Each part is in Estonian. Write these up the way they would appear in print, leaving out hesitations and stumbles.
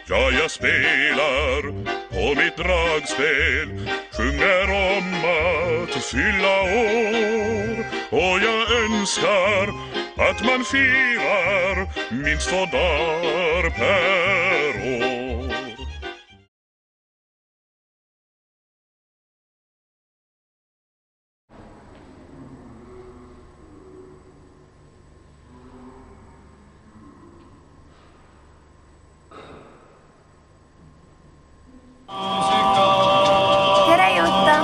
jag spelar på mitt dragspel, sjunger om att fylla år. Och jag önskar att man firar minst 2 dagar per år. Tere Jutta!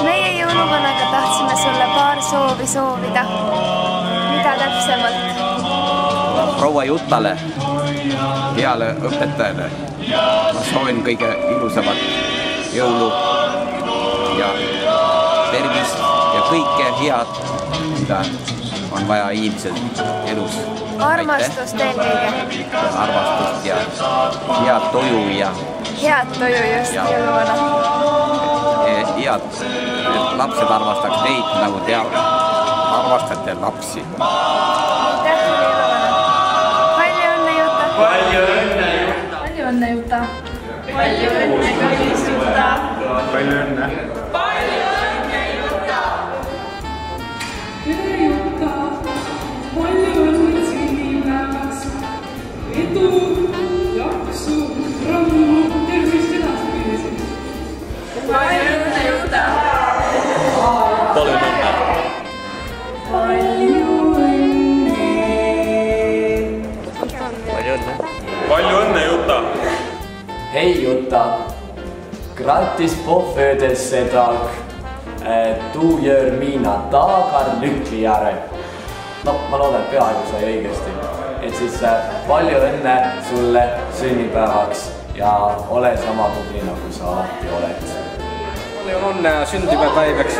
Meie jõuluvanaga tahtsime sulle paar soovi soovida. Mida täpsemalt? Proua Juttale, heale õpetajale, ma soovin kõige ilusamat jõulu ja tervist ja kõike head, mida on vaja inimesel elus. Armastust eelkõige. Armastust ja head toju ja Head toju just jõuluvana. Head, et lapsed armastaks neid, nagu te armastate lapsi. Aitäh, jõuluvana! Palju õnne, Jutta! Palju õnne, Jutta! Palju õnne, Jutta! Palju õnne, kallis Jutta! Palju õnne! Palju õnne, Jutta! Tere, Jutta! Palju õnne sünnipäevaks! Edu, jaksu, rõõmu, tervist edaspidiseks! Palju õnne, Jutta! Palju õnne! Palju õnne! Palju õnne! Palju õnne, Jutta! Hej Jutta! Grattis på födelsedag! Du gör mina dagar lyckligare. No, ma loodan, et peaaegu sai õigesti. Et siis palju õnne sulle sünnipäevaks ja ole sama tubli, nagu sa alati oled. Palju õnne sünnipäevaks,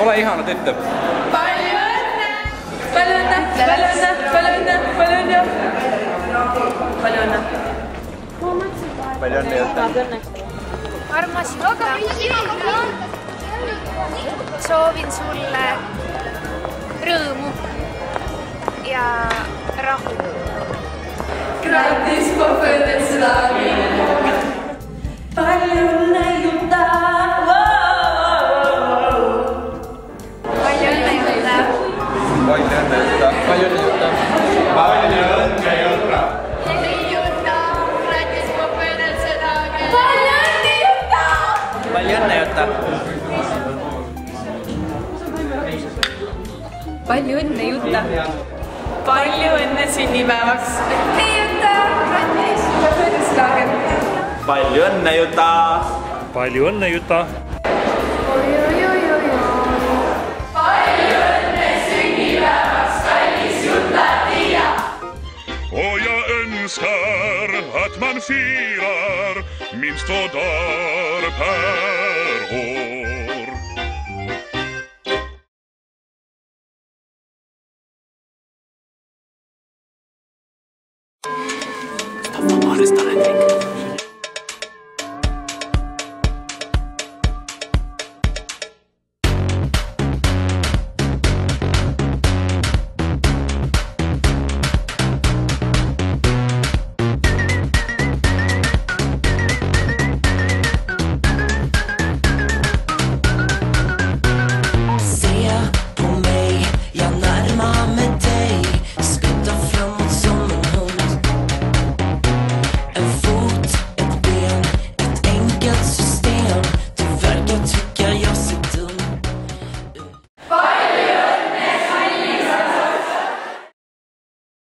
ole ihana tütar. Palju õnne! Palju õnne! Palju õnne! Palju õnne! Palju õnne! Palju õnne! Palju õnne, Jutta. Armas Jutta! Soovin sulle rõõmu ja rahu. Grattis på födelsedagen! Palju õnne, Jutta! Palju õnne, Jutta! Palju õnne, Jutta. Palju õnne, Jutta. Palju õnne, Jutta! Hei, Jutta! Grattis på födelsedagen! Palju õnne, Jutta! Palju õnne, Jutta. Palju õnne, Jutta! Palju õnne sünnipäevaks! Hei, Jutta! Grattis på födelsedagen! Palju õnne, Jutta! Palju õnne, Jutta! Palju õnne sünnipäevaks, kallis Jutta Tiia! Och jag önskar att man firar minst 2 dagar per år. Stop, ma arrestan, Hendrik.